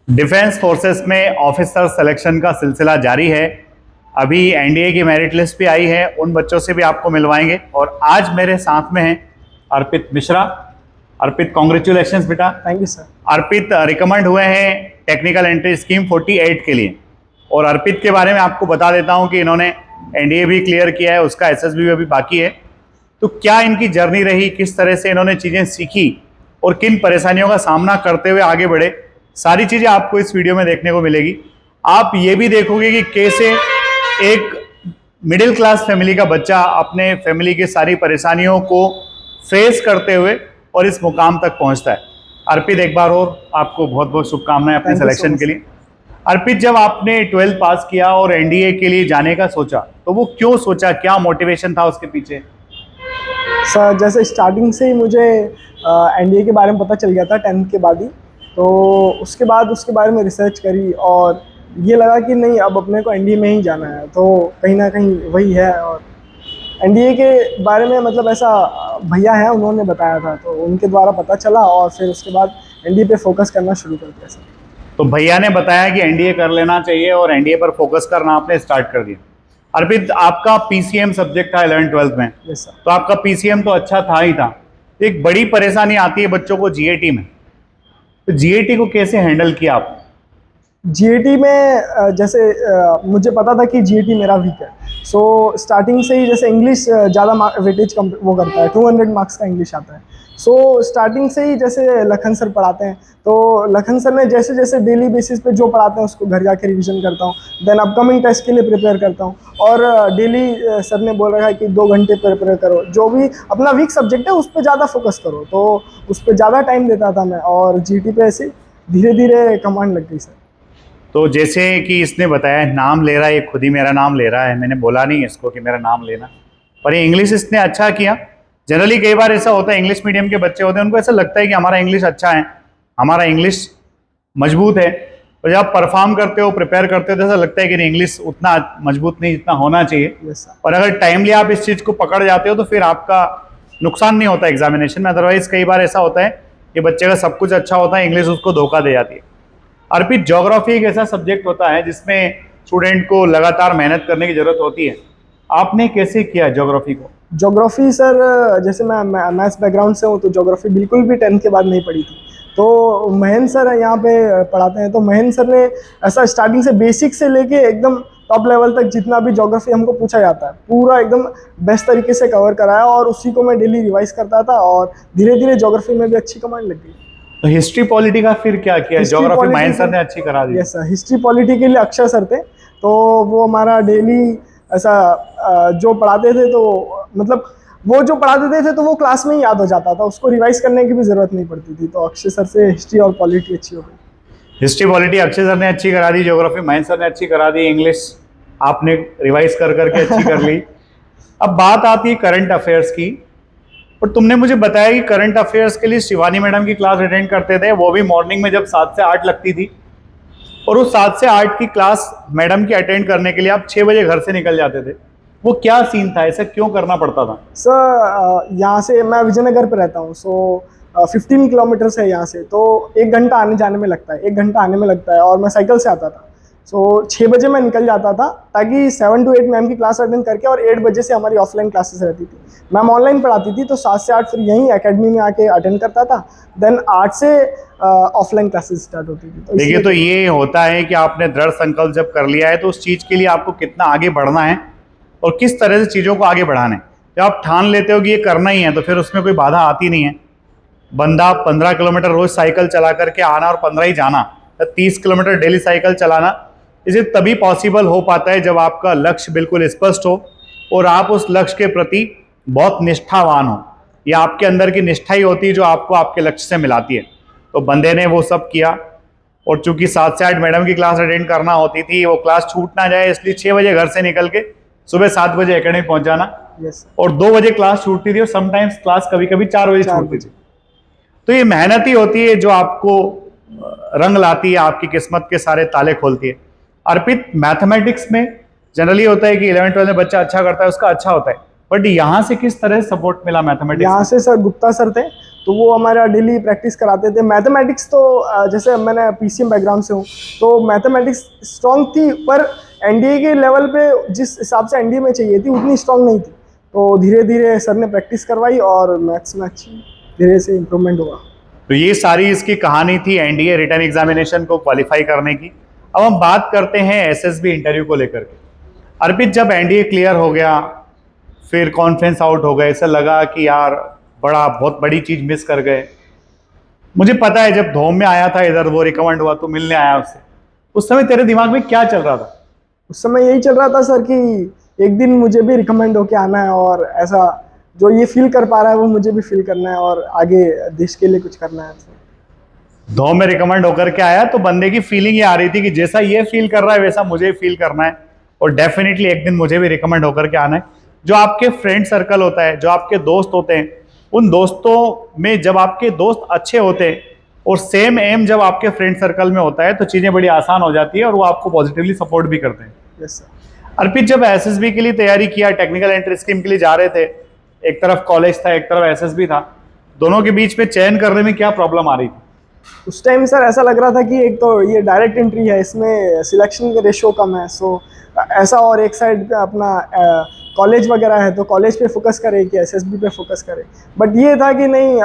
Defence forces में officer selection का सिलसिला जारी है। अभी एनडीए की मेरिट लिस्ट भी आई है, उन बच्चों से भी आपको मिलवाएंगे। और आज मेरे साथ में हैं अर्पित मिश्रा। अर्पित, कॉन्ग्रेचुलेशंस बेटा। Thank you sir. Arpit recommend हुए हैं टेक्निकल एंट्री स्कीम 48 के लिए। और अर्पित के बारे में आपको बता देता हूं कि इन्होंने एनडीए भी क्लियर किया है, उसका एसएसबी भी अभी बाकी है। तो क्या इनकी जर्नी रही, किस तरह से इन्होंने चीज़ें सीखी और किन परेशानियों का सामना करते हुए आगे बढ़े, सारी चीज़ें आपको इस वीडियो में देखने को मिलेगी। आप ये भी देखोगे कि कैसे एक मिडिल क्लास फैमिली का बच्चा अपने फैमिली की सारी परेशानियों को फेस करते हुए और इस मुकाम तक पहुंचता है। अर्पित, एक बार और आपको बहुत बहुत शुभकामनाएं अपने सिलेक्शन के लिए। अर्पित, जब आपने 12th पास किया और एनडीए के लिए जाने का सोचा, तो वो क्यों सोचा, क्या मोटिवेशन था उसके पीछे? सर, जैसे स्टार्टिंग से ही मुझे एनडीए के बारे में पता चल गया था 10th के बाद ही। तो उसके बाद उसके बारे में रिसर्च करी और ये लगा कि नहीं, अब अपने को एनडीए में ही जाना है। तो कहीं ना कहीं वही है। और एनडीए के बारे में मतलब ऐसा भैया है, उन्होंने बताया था, तो उनके द्वारा पता चला और फिर उसके बाद एनडीए पे फोकस करना शुरू कर दिया सर। तो भैया ने बताया कि एनडीए कर लेना चाहिए और एनडीए पर फोकस करना आपने स्टार्ट कर दिया। अर्पित, आपका पीसीएम सब्जेक्ट था 11th-12th में। Yes sir. तो आपका पीसीएम तो अच्छा था ही था। एक बड़ी परेशानी आती है बच्चों को जीएटी में। तो जीएटी को कैसे हैंडल किया आप? जीएटी में जैसे मुझे पता था कि जीएटी मेरा वीक है। सो स्टार्टिंग से ही जैसे इंग्लिश ज़्यादा वेटेज वो करता है, 200 मार्क्स का इंग्लिश आता है। सो स्टार्टिंग से ही जैसे लखन सर पढ़ाते हैं, तो लखन सर ने जैसे जैसे डेली बेसिस पे जो पढ़ाते हैं उसको घर जाके रिवीजन करता हूँ। देन अपकमिंग टेस्ट के लिए प्रिपेयर करता हूँ। और डेली सर ने बोल रखा है कि 2 घंटे प्रिपेयर करो, जो भी अपना वीक सब्जेक्ट है उस पर ज़्यादा फोकस करो। तो उस पर ज़्यादा टाइम देता था मैं, और जीटी पे ऐसे धीरे धीरे कमांड लग गई सर। तो जैसे कि इसने बताया, नाम ले रहा है, ये खुद ही मेरा नाम ले रहा है, मैंने बोला नहीं इसको कि मेरा नाम लेना, पर ये इंग्लिश इसने अच्छा किया। जनरली कई बार ऐसा होता है, इंग्लिश मीडियम के बच्चे होते हैं, उनको ऐसा लगता है कि हमारा इंग्लिश अच्छा है, हमारा इंग्लिश मजबूत है। तो जब आप परफॉर्म करते हो, प्रिपेयर करते हो, तो ऐसा लगता है कि इंग्लिश उतना मजबूत नहीं जितना होना चाहिए। Yes sir. और अगर टाइमली आप इस चीज़ को पकड़ जाते हो तो फिर आपका नुकसान नहीं होता एग्जामिनेशन में। अदरवाइज कई बार ऐसा होता है कि बच्चे का सब कुछ अच्छा होता है, इंग्लिश उसको धोखा दे जाती है। अर्पित, ज्योग्राफी एक ऐसा सब्जेक्ट होता है जिसमें स्टूडेंट को लगातार मेहनत करने की जरूरत होती है। आपने कैसे किया ज्योग्राफी को? ज्योग्राफी सर, जैसे मैं मैथ्स बैकग्राउंड से हूँ, तो ज्योग्राफी बिल्कुल भी 10th के बाद नहीं पढ़ी थी। तो महेंद्र सर यहाँ पे पढ़ाते हैं, तो महेंद्र सर ने ऐसा स्टार्टिंग से बेसिक से लेके एकदम टॉप लेवल तक जितना भी ज्योग्राफी हमको पूछा जाता है पूरा एकदम बेस्ट तरीके से कवर कराया, और उसी को मैं डेली रिवाइज करता था, और धीरे धीरे ज्योग्राफी में भी अच्छी कमांड लग गई। तो हिस्ट्री पॉलिटी का फिर क्या किया? ज्योग्राफी महेंद्र सर ने अच्छी करा दी। Yes sir. हिस्ट्री पॉलिटी के लिए अक्षय सर थे, तो वो हमारा डेली ऐसा जो पढ़ाते थे, तो मतलब वो जो पढ़ाते थे तो वो क्लास में ही याद हो जाता था, उसको रिवाइज करने की भी जरूरत नहीं पड़ती थी। तो अक्षय सर से हिस्ट्री और पॉलिटी अच्छी हो गई। हिस्ट्री पॉलिटी अक्षय सर ने अच्छी करा दी, ज्योग्राफी महेंद्र सर ने अच्छी करा दी, इंग्लिश आपने रिवाइज कर करके अच्छी कर ली। अब बात आती है करंट अफेयर्स की। पर तुमने मुझे बताया कि करंट अफेयर्स के लिए शिवानी मैडम की क्लास अटेंड करते थे, वो भी मॉर्निंग में जब 7 से 8 लगती थी। और उस 7 से 8 की क्लास मैडम की अटेंड करने के लिए आप 6 बजे घर से निकल जाते थे। वो क्या सीन था, ऐसा क्यों करना पड़ता था? सर, यहाँ से मैं विजयनगर पे रहता हूँ। सो 15 किलोमीटर्स है यहाँ से, तो 1 घंटा आने जाने में लगता है, 1 घंटा आने में लगता है, और मैं साइकिल से आता था। सो 6 बजे मैं निकल जाता था, ताकि 7 to 8 मैम की क्लास अटेंड करके, और 8 बजे से हमारी ऑफलाइन क्लासेस रहती थी। मैम ऑनलाइन पढ़ाती थी, तो 7 से 8 फिर यहीं एकेडमी में आके अटेंड करता था। देन 8 से ऑफलाइन क्लासेस स्टार्ट होती थी। तो देखिए, तो ये होता है कि आपने दृढ़ संकल्प जब कर लिया है तो उस चीज़ के लिए आपको कितना आगे बढ़ना है और किस तरह से चीज़ों को आगे बढ़ाना है। जब आप ठान लेते हो कि ये करना ही है, तो फिर उसमें कोई बाधा आती नहीं है। बंदा 15 किलोमीटर रोज साइकिल चला करके आना और 15 ही जाना, तो 30 किलोमीटर डेली साइकिल चलाना, इसे तभी पॉसिबल हो पाता है जब आपका लक्ष्य बिल्कुल स्पष्ट हो और आप उस लक्ष्य के प्रति बहुत निष्ठावान हो। या आपके अंदर की निष्ठा ही होती है जो आपको आपके लक्ष्य से मिलाती है। तो बंदे ने वो सब किया, और चूंकि 7 से 8 मैडम की क्लास अटेंड करना होती थी, वो क्लास छूट ना जाए इसलिए 6 बजे घर से निकल के सुबह 7 बजे एकेडमी पहुंच जाना। यस। और 2 बजे क्लास छूटती थी, और समटाइम्स क्लास कभी कभी 4 बजे छूटती थी। तो ये मेहनत ही होती है जो आपको रंग लाती है, आपकी किस्मत के सारे ताले खोलती है। अर्पित, मैथमेटिक्स में जनरली होता है कि 11th-12th में बच्चा अच्छा करता है, उसका अच्छा होता है। बट यहाँ से किस तरह सपोर्ट मिला मैथमेटिक्स? यहाँ से सर गुप्ता सर थे, तो वो हमारा डेली प्रैक्टिस कराते थे। मैथमेटिक्स तो जैसे मैंने पीसीएम बैकग्राउंड से हूँ, तो मैथमेटिक्स स्ट्रॉन्ग थी, पर एनडीए के लेवल पे जिस हिसाब से एनडीए में चाहिए थी उतनी स्ट्रॉन्ग नहीं थी। तो धीरे धीरे सर ने प्रैक्टिस करवाई और मैथ्स में अच्छी धीरे से इम्प्रूवमेंट हुआ। तो ये सारी इसकी कहानी थी एनडीए रिटर्न एग्जामिनेशन को क्वालिफाई करने की। अब हम बात करते हैं एसएसबी इंटरव्यू को लेकर के। अर्पित, जब एनडीए क्लियर हो गया, फिर कॉन्फ्रेंस आउट हो गए, ऐसा लगा कि यार बहुत बड़ी चीज मिस कर गए। मुझे पता है जब धोम में आया था इधर, वो रिकमेंड हुआ, तो मिलने आया उससे, उस समय तेरे दिमाग में क्या चल रहा था? उस समय यही चल रहा था सर कि एक दिन मुझे भी रिकमेंड होके आना है, और ऐसा जो ये फील कर पा रहा है वो मुझे भी फील करना है और आगे देश के लिए कुछ करना है। धोम में रिकमेंड होकर के आया तो बंदे की फीलिंग ये आ रही थी कि जैसा ये फील कर रहा है वैसा मुझे फील करना है, और डेफिनेटली एक दिन मुझे भी रिकमेंड होकर के आना है। जो आपके फ्रेंड सर्कल होता है, जो आपके दोस्त होते हैं, उन दोस्तों में जब आपके दोस्त अच्छे होते हैं और सेम एम जब आपके फ्रेंड सर्कल में होता है तो चीज़ें बड़ी आसान हो जाती है और वो आपको पॉजिटिवली सपोर्ट भी करते हैं। Yes sir. अर्पित, जब एसएसबी के लिए तैयारी किया, टेक्निकल एंट्री स्कीम के लिए जा रहे थे, एक तरफ कॉलेज था, एक तरफ एसएसबी था, दोनों के बीच में चयन करने में क्या प्रॉब्लम आ रही थी? उस टाइम सर ऐसा लग रहा था कि एक तो ये डायरेक्ट एंट्री है, इसमें सिलेक्शन का रेशो कम है, सो ऐसा, और एक साइड पे अपना कॉलेज वगैरह है तो कॉलेज पे फोकस करे कि एसएसबी पे फोकस करे। बट ये था कि नहीं,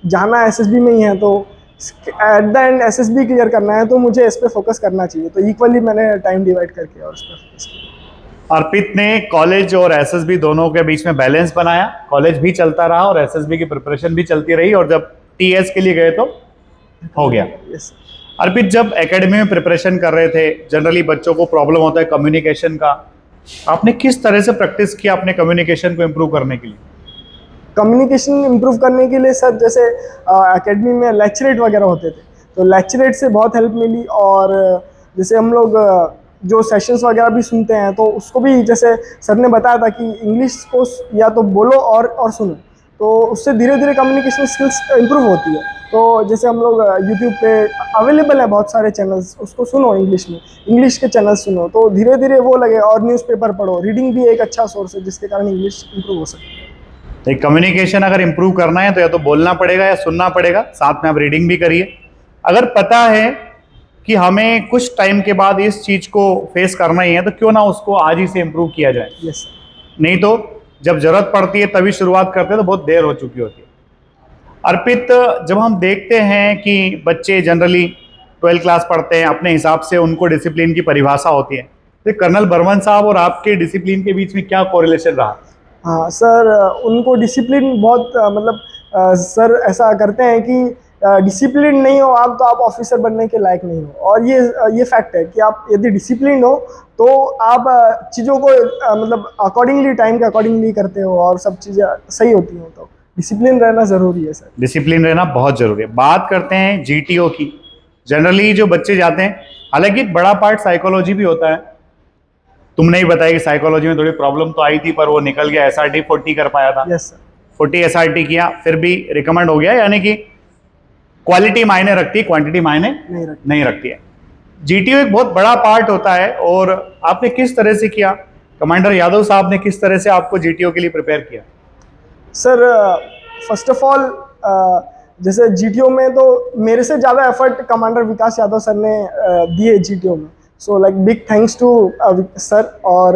जाना एसएसबी में ही है तो at the end SSB clear करना है, तो मुझे इस पे फोकस करना चाहिए, तो इक्वली मैंने टाइम डिवाइड करके और इस पर फोकस किया। अर्पित ने कॉलेज और एसएसबी दोनों के बीच में बैलेंस बनाया, कॉलेज भी चलता रहा और एसएसबी की प्रिपरेशन भी चलती रही, और जब टीएस के लिए गए तो हो गया। यस। अर्पित, जब एकेडमी में प्रिपरेशन कर रहे थे, जनरली बच्चों को प्रॉब्लम होता है कम्युनिकेशन का, आपने किस तरह से प्रैक्टिस किया अपने कम्युनिकेशन को इम्प्रूव करने के लिए? कम्युनिकेशन इम्प्रूव करने के लिए सर जैसे एकेडमी में लेक्चरेट वगैरह होते थे, तो लेक्चरेट से बहुत हेल्प मिली। और जैसे हम लोग जो सेशंस वगैरह भी सुनते हैं तो उसको भी जैसे सर ने बताया था कि इंग्लिश को या तो बोलो और सुनो, तो उससे धीरे धीरे कम्युनिकेशन स्किल्स इम्प्रूव होती है। तो जैसे हम लोग यूट्यूब पे अवेलेबल है बहुत सारे चैनल्स, उसको सुनो इंग्लिश में, इंग्लिश के चैनल सुनो, तो धीरे धीरे वो लगे। और न्यूज़पेपर पढ़ो, रीडिंग भी एक अच्छा सोर्स है जिसके कारण इंग्लिश इम्प्रूव हो सकती है। तो कम्युनिकेशन अगर इम्प्रूव करना है तो या तो बोलना पड़ेगा या सुनना पड़ेगा, साथ में आप रीडिंग भी करिए। अगर पता है कि हमें कुछ टाइम के बाद इस चीज़ को फेस करना ही है तो क्यों ना उसको आज ही से इम्प्रूव किया जाए। Yes sir. नहीं तो जब जरूरत पड़ती है तभी शुरुआत करते हैं तो बहुत देर हो चुकी होती है। अर्पित, जब हम देखते हैं कि बच्चे जनरली 12th क्लास पढ़ते हैं, अपने हिसाब से उनको डिसिप्लिन की परिभाषा होती है, तो कर्नल बर्मन साहब और आपके डिसिप्लिन के बीच में क्या कोरिलेशन रहा? हाँ सर, उनको डिसिप्लिन बहुत सर ऐसा करते हैं कि डिसिप्लिन नहीं हो आप तो आप ऑफिसर बनने के लायक नहीं हो। और ये फैक्ट है कि आप यदि डिसिप्लिन हो तो आप चीज़ों को मतलब अकॉर्डिंगली, टाइम के अकॉर्डिंगली करते हो और सब चीज़ें सही होती हैं। तो डिसिप्लिन रहना ज़रूरी है सर। डिसिप्लिन रहना बहुत जरूरी है। बात करते हैं जीटीओ की। जनरली जो बच्चे जाते हैं, हालांकि एक बड़ा पार्ट साइकोलॉजी भी होता है, तुमने ही बताया कि साइकोलॉजी में थोड़ी प्रॉब्लम तो आई थी पर वो निकल गया, एसआरटी 40 कर पाया था। Yes sir. 40 एसआरटी किया, फिर भी रिकमेंड हो गया, यानी कि क्वालिटी मायने रखती है, क्वांटिटी मायने नहीं रखती है। जीटीओ एक बहुत बड़ा पार्ट होता है, और आपने किस तरह से किया? कमांडर यादव साहब ने किस तरह से आपको जीटीओ के लिए प्रिपेयर किया? सर फर्स्ट ऑफ ऑल जैसे जीटीओ में तो मेरे से ज़्यादा effort commander Vikas Yadav sir ने दिए जीटीओ में, so like big thanks to sir. और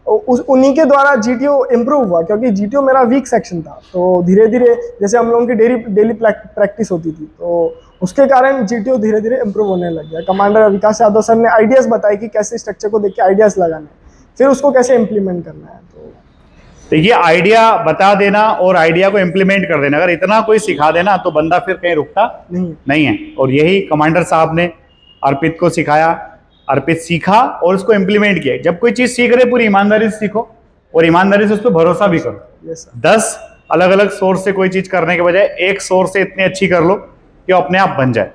उन्हीं के द्वारा जीटीओ इम्प्रूव हुआ, क्योंकि जीटीओ मेरा वीक सेक्शन था। तो धीरे धीरे जैसे हम लोगों की डेली प्रैक्टिस होती थी, तो उसके कारण जीटीओ धीरे धीरे इम्प्रूव होने लग गया। कमांडर विकास यादव सर ने आइडियाज़ बताए कि कैसे स्ट्रक्चर को देख के आइडियाज़ लगाने, फिर उसको कैसे इम्प्लीमेंट करना है। तो देखिए, आइडिया बता देना और आइडिया को इम्प्लीमेंट कर देना, अगर इतना कोई सिखा देना तो बंदा फिर कहीं रुकता नहीं है। और यही कमांडर साहब ने अर्पित को सिखाया। अर्पित सीखा और उसको इम्प्लीमेंट किया। जब कोई चीज़ सीख रहे पूरी ईमानदारी से सीखो और ईमानदारी से उस पर भरोसा भी करो। 10 अलग अलग सोर्स से कोई चीज़ करने के बजाय एक सोर्स से इतनी अच्छी कर लो कि वो अपने आप बन जाए।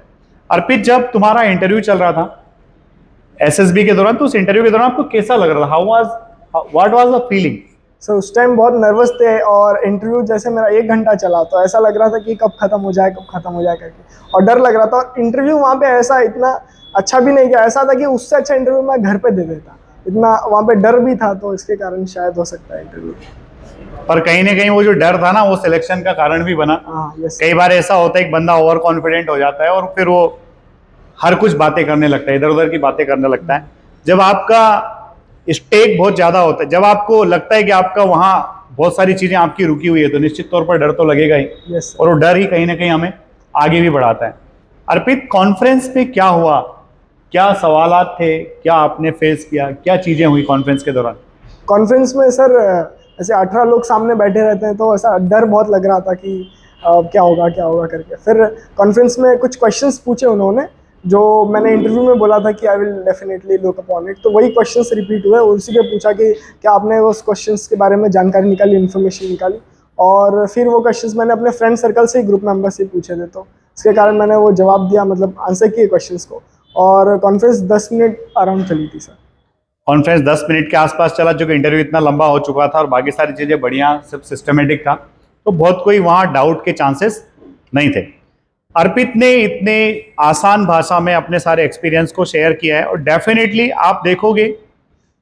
अर्पित, जब तुम्हारा इंटरव्यू चल रहा था एसएसबी के दौरान, तो उस इंटरव्यू के दौरान आपको कैसा लग रहा था? What was the feeling? Sir उस टाइम बहुत नर्वस थे, और इंटरव्यू जैसे मेरा 1 घंटा चला तो ऐसा लग रहा था कि कब खत्म हो जाए करके, और डर लग रहा था। और इंटरव्यू वहाँ पे ऐसा इतना अच्छा भी नहीं किया, ऐसा था कि उससे अच्छा इंटरव्यू मैं घर पे दे देता, इतना वहाँ पे डर भी था, तो इसके कारण शायद हो सकता है इंटरव्यू। पर कहीं ना कहीं वो जो डर था ना, वो सिलेक्शन का कारण भी बना। हाँ यस। कई बार ऐसा होता है कि बंदा ओवर कॉन्फिडेंट हो जाता है और फिर वो हर कुछ बातें करने लगता है, इधर उधर की बातें करने लगता है। जब आपका स्टेक बहुत ज्यादा होता है, जब आपको लगता है कि आपका वहां बहुत सारी चीजें आपकी रुकी हुई है, तो निश्चित तौर पर डर तो लगेगा ही। यस और वो डर ही कहीं ना कहीं हमें आगे भी बढ़ाता है। अर्पित, कॉन्फ्रेंस पे क्या हुआ, क्या सवालात थे, क्या आपने फेस किया, क्या चीजें हुई कॉन्फ्रेंस के दौरान? कॉन्फ्रेंस में सर ऐसे 18 लोग सामने बैठे रहते हैं, तो ऐसा डर बहुत लग रहा था कि क्या होगा करके। फिर कॉन्फ्रेंस में कुछ क्वेश्चंस पूछे उन्होंने, जो मैंने इंटरव्यू में बोला था कि I will definitely look upon it, तो वही क्वेश्चंस रिपीट हुए। उसी पे पूछा कि क्या आपने उस क्वेश्चंस के बारे में जानकारी निकाली, इन्फॉर्मेशन निकाली। और फिर वो क्वेश्चंस मैंने अपने फ्रेंड सर्कल से, ग्रुप मेंबर से पूछे थे, तो इसके कारण मैंने वो जवाब दिया, मतलब आंसर किए क्वेश्चंस को। और कॉन्फ्रेंस 10 मिनट अराउंड चली थी सर। कॉन्फ्रेंस 10 मिनट के आसपास चला, जो कि इंटरव्यू इतना लंबा हो चुका था और बाकी सारी चीजें बढ़िया, सब सिस्टमेटिक था, तो बहुत कोई वहां डाउट के चांसेस नहीं थे। अर्पित ने इतने आसान भाषा में अपने सारे एक्सपीरियंस को शेयर किया है, और डेफिनेटली आप देखोगे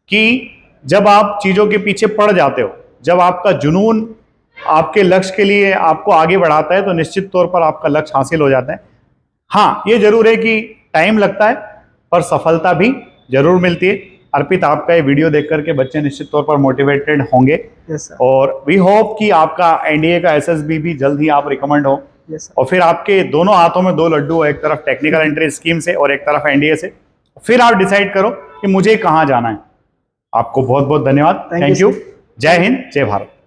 कि जब आप चीजों के पीछे पड़ जाते हो, जब आपका जुनून आपके लक्ष्य के लिए आपको आगे बढ़ाता है, तो निश्चित तौर पर आपका लक्ष्य हासिल हो जाता है। हाँ, ये जरूर है कि टाइम लगता है, पर सफलता भी जरूर मिलती है। अर्पित, आपका ये वीडियो देख करके बच्चे निश्चित तौर पर मोटिवेटेड होंगे, यस सर। और वी होप कि आपका एनडीए का एसएसबी भी जल्द ही आप रिकमेंड हो, यस सर। और फिर आपके दोनों हाथों में दो लड्डू हो, एक तरफ टेक्निकल एंट्री स्कीम से और एक तरफ एनडीए से। फिर आप डिसाइड करो कि मुझे कहाँ जाना है। आपको बहुत बहुत धन्यवाद। Thank you, thank you. sir. जय हिंद, जय भारत।